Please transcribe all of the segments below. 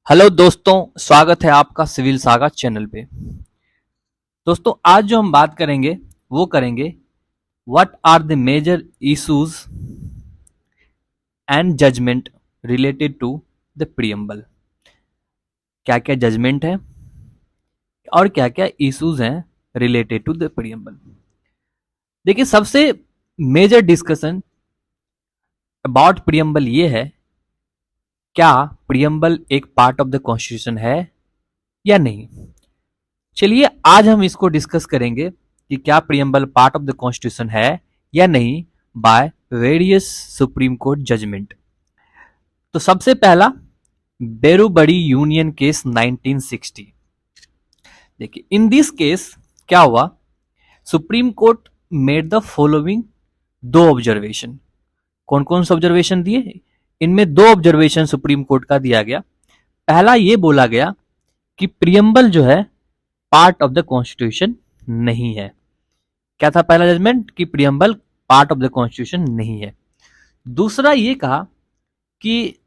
Hello दोस्तों, स्वागत है आपका सिविल सागा चैनल पे। दोस्तों, आज जो हम बात करेंगे वो करेंगे what are the major issues and judgement related to the preamble. क्या क्या जजमेंट है और क्या क्या इश्यूज हैं रिलेटेड टू द प्रियम्बल। देखिए, सबसे मेजर डिस्कशन अबाउट प्रियम्बल ये है, क्या प्रियम्बल एक पार्ट ऑफ द कॉन्स्टिट्यूशन है या नहीं। चलिए आज हम इसको डिस्कस करेंगे कि क्या preamble part of the constitution है या नहीं by various supreme court judgement. तो सबसे पहला, बेरुबड़ी यूनियन केस 1960। देखिए, इन दिस केस क्या हुआ, supreme court made the following दो ऑब्जर्वेशन। कौन कौन से ऑब्जर्वेशन दिए, इनमें दो ऑब्जर्वेशन सुप्रीम कोर्ट का दिया गया। पहला ये बोला गया कि प्रियम्बल जो है पार्ट ऑफ द कॉन्स्टिट्यूशन नहीं है। क्या था पहला जजमेंट, कि preamble part of the constitution नहीं है। दूसरा ये कहा कि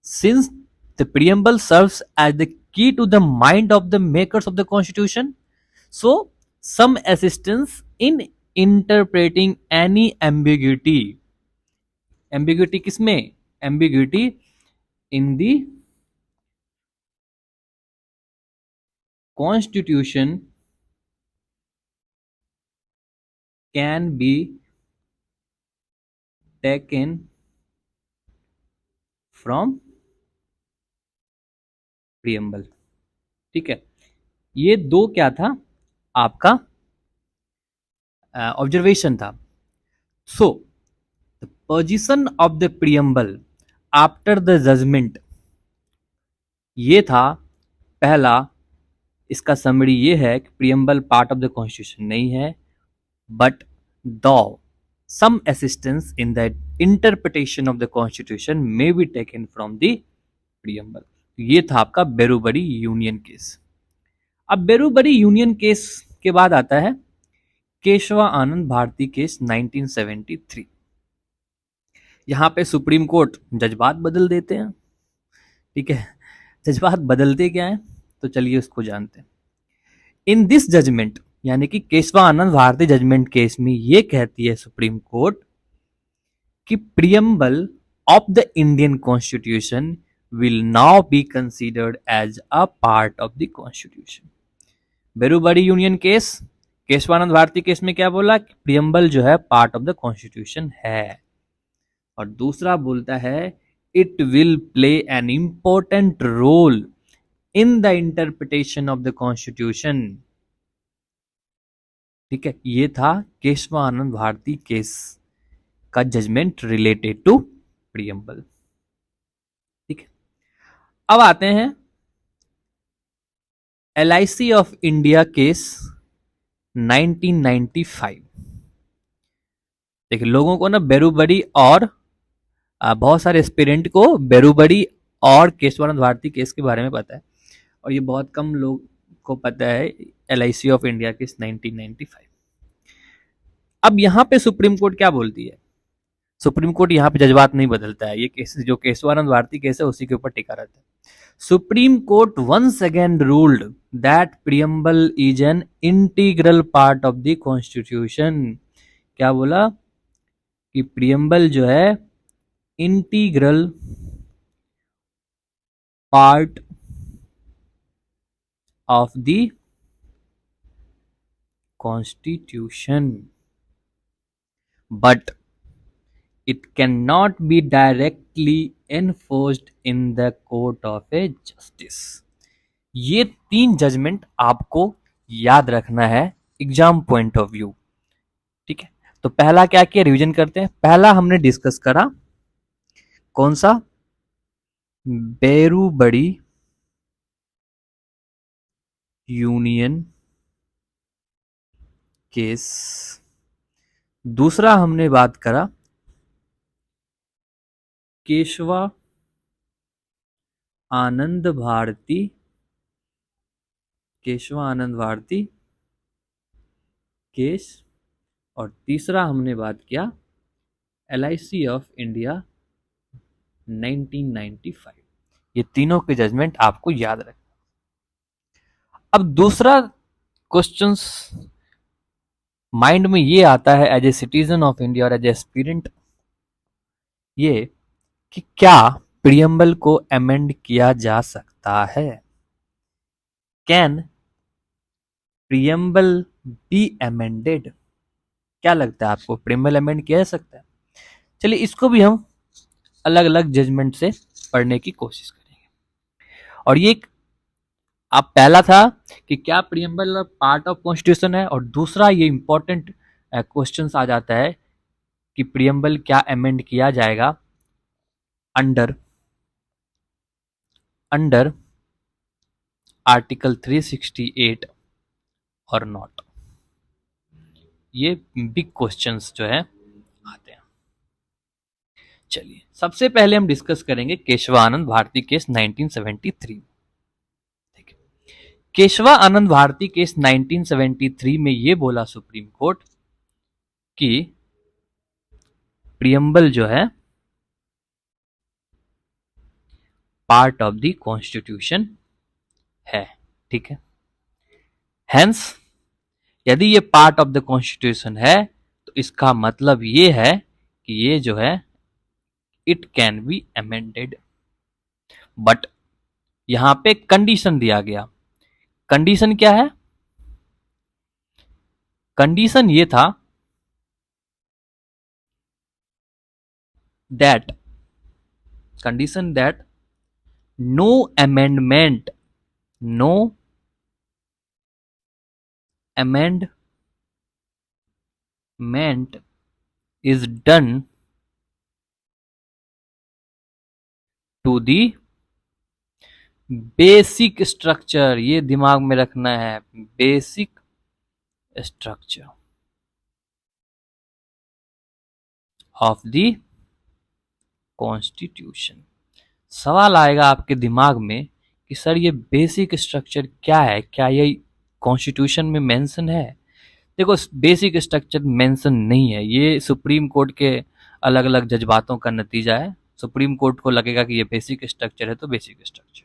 since the preamble serves as the key to the mind of the makers of the constitution, so some assistance in interpreting any ambiguity. Ambiguity किसमें, ambiguity in the constitution can be taken from preamble. ठीक है, ये दो क्या था आपका observation था। So the position of the preamble after the judgement, ये था पहला। इसका समरी ये है कि preamble part of the constitution नहीं है, but though some assistance in the interpretation of the constitution may be taken from the preamble. ये था आपका बेरुबरी यूनियन केस। अब बेरुबरी यूनियन केस के बाद आता है केशवा आनंद भारती केस 1973। यहां पे सुप्रीम कोर्ट जज्बात बदल देते हैं। ठीक है, जज्बात बदलते क्या है, तो चलिए उसको जानते हैं। इन दिस जजमेंट, यानी कि Kesavananda Bharati judgement case में ये कहती है सुप्रीम कोर्ट कि preamble of the Indian constitution will now be considered as a part of the constitution. Berubari union case, Kesavananda Bharati case में क्या बोला कि प्रियम्बल जो है पार्ट ऑफ द कॉन्स्टिट्यूशन है। और दूसरा बोलता है it will play an important role in the interpretation of the constitution. ठीक है, ये था केशवानंद भारती केस का जजमेंट रिलेटेड टू प्रियम्बल। ठीक है, अब आते हैं LIC ऑफ इंडिया केस 1995। देखिए, लोगों को ना बेरुबड़ी और बहुत सारे एस्पिरेंट को बेरुबड़ी और केशवानंद भारती केस के बारे में पता है, और ये बहुत कम लोग को पता है LIC ऑफ इंडिया केस 1995। अब यहाँ पे सुप्रीम कोर्ट क्या बोलती है, सुप्रीम कोर्ट यहाँ पे जज्बात नहीं बदलता है। ये केस जो केशवानंद भारती केस है उसी के ऊपर टिका रहता है। Supreme court once again ruled that preamble is an integral part of the constitution. क्या बोला कि प्रियम्बल जो है integral part of the constitution, but it cannot be directly enforced in the court of a justice। ये तीन judgement आपको याद रखना है एग्जाम पॉइंट ऑफ व्यू। ठीक है, तो पहला क्या किया, रिवीजन करते हैं। पहला हमने डिस्कस करा कौन सा, बेरुबड़ी यूनियन केस। दूसरा हमने बात करा केशवा आनंद भारती, केशवा आनंद भारती केस। और तीसरा हमने बात किया LIC ऑफ इंडिया 1995। ये तीनों के जजमेंट आपको याद रखें। अब दूसरा क्वेश्चंस माइंड में ये आता है as a citizen of India और एज ए एस्पिरेंट, ये कि क्या प्रियम्बल को अमेंड किया जा सकता है? Can preamble be amended? क्या लगता है आपको, प्रियम्बल अमेंड किया जा सकता है? चलिए इसको भी हम अलग अलग जजमेंट से पढ़ने की कोशिश करेंगे। और ये अब पहला था कि क्या प्रियम्बल पार्ट ऑफ कॉन्स्टिट्यूशन है, और दूसरा ये इंपॉर्टेंट क्वेश्चन आ जाता है कि प्रियम्बल क्या अमेंड किया जाएगा अंडर अंडर आर्टिकल 368 और नॉट। ये बिग क्वेश्चंस जो है आते हैं। चलिए सबसे पहले हम डिस्कस करेंगे केशवानंद भारती केस 1973। केशवा आनंद भारती केस 1973 में ये बोला सुप्रीम कोर्ट कि प्रियम्बल जो है पार्ट ऑफ द कॉन्स्टिट्यूशन है, ठीक है। हेंस यदि ये पार्ट ऑफ द कॉन्स्टिट्यूशन है तो इसका मतलब ये है कि ये जो है it can be amended. But यहां पे कंडीशन दिया गया। कंडीशन क्या है? कंडीशन ये था that condition that no amendment no amendment is done to the basic structure. ये दिमाग में रखना है, basic structure of the constitution. सवाल आएगा आपके दिमाग में कि सर ये बेसिक स्ट्रक्चर क्या है, क्या ये कॉन्स्टिट्यूशन में मेंशन है? देखो बेसिक स्ट्रक्चर मेंशन नहीं है, ये सुप्रीम कोर्ट के अलग अलग जज्बातों का नतीजा है। सुप्रीम कोर्ट को लगेगा कि ये बेसिक स्ट्रक्चर है तो बेसिक स्ट्रक्चर,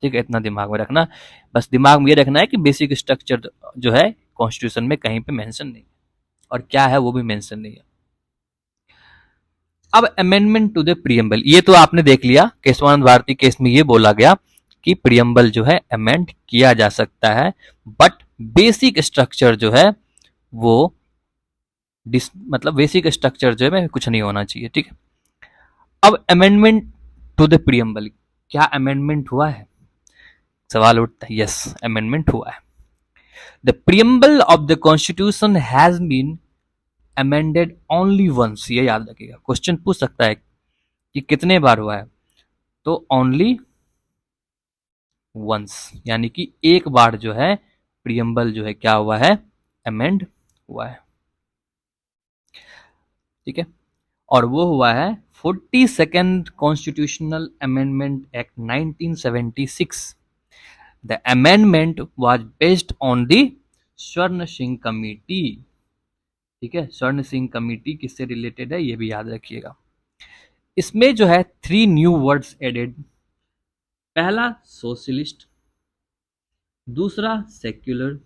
ठीक है। इतना दिमाग में रखना, बस दिमाग में ये रखना है कि बेसिक स्ट्रक्चर जो है कॉन्स्टिट्यूशन में कहीं पे मेंशन नहीं है, और क्या है वो भी मेंशन नहीं है। अब अमेंडमेंट टू द प्रियम्बल, ये तो आपने देख लिया, केशवानंद भारती केस में ये बोला गया कि प्रियम्बल जो है अमेंड किया जा सकता है, बट बेसिक स्ट्रक्चर जो है वो मतलब बेसिक स्ट्रक्चर जो है कुछ नहीं होना चाहिए, ठीक है। अब अमेंडमेंट टू द प्रियम्बल, क्या अमेंडमेंट हुआ है? सवाल उठता है। यस, अमेंडमेंट हुआ है। The preamble of the constitution has been amended only once. ये याद रखिएगा, क्वेश्चन पूछ सकता है कि कितने बार हुआ है, तो ओनली वंस, यानी कि एक बार जो है प्रियम्बल जो है क्या हुआ है, अमेंड हुआ है, ठीक है। और वो हुआ है 42nd constitutional amendment act 1976। The amendment was based on the स्वर्ण सिंह कमिटी, ठीक है। स्वर्ण सिंह कमिटी किससे रिलेटेड है ये भी याद रखिएगा। इसमें जो है 3 न्यू वर्ड्स एडेड। पहला सोशलिस्ट, दूसरा सेक्युलर,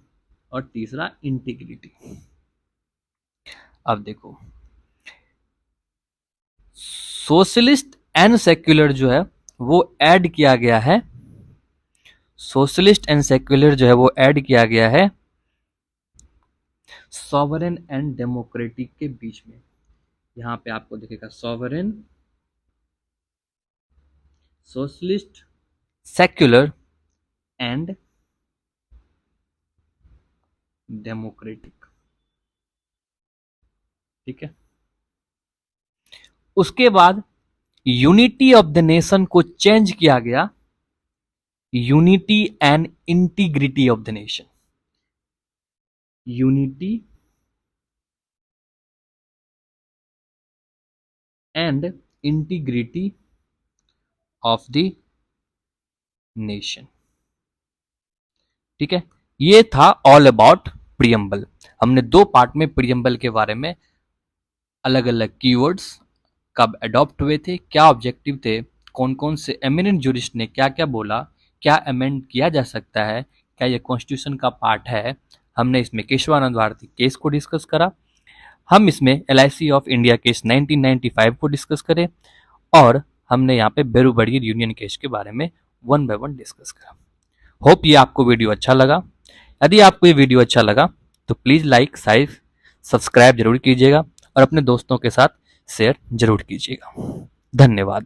और तीसरा इंटीग्रिटी। अब देखो सोशलिस्ट एंड सेक्युलर जो है वो ऐड किया गया है, सोशलिस्ट एंड सेक्युलर जो है वो ऐड किया गया है सॉवरेन एंड डेमोक्रेटिक के बीच में। यहां पे आपको दिखेगा sovereign, socialist, secular and democratic, ठीक है। उसके बाद यूनिटी ऑफ द नेशन को चेंज किया गया unity and integrity of the nation. Unity and integrity of the nation, ठीक है। ये था ऑल अबाउट प्रियम्बल। हमने 2 पार्ट में प्रियम्बल के बारे में अलग अलग कीवर्ड्स कब अडॉप्ट हुए थे, क्या ऑब्जेक्टिव थे, कौन कौन से एमिनेंट जूरिस्ट ने क्या क्या बोला, क्या अमेंड किया जा सकता है, क्या ये कॉन्स्टिट्यूशन का पार्ट है। हमने इसमें केशवानंद भारती केस को डिस्कस करा, हम इसमें LIC ऑफ इंडिया केस 1995 को डिस्कस करें, और हमने यहाँ पे बेरूबड़ियर यूनियन केस के बारे में वन बाय वन डिस्कस करा। होप ये आपको वीडियो अच्छा लगा। यदि आपको ये वीडियो अच्छा लगा तो प्लीज़ लाइक सब्सक्राइब जरूर कीजिएगा और अपने दोस्तों के साथ शेयर जरूर कीजिएगा। धन्यवाद।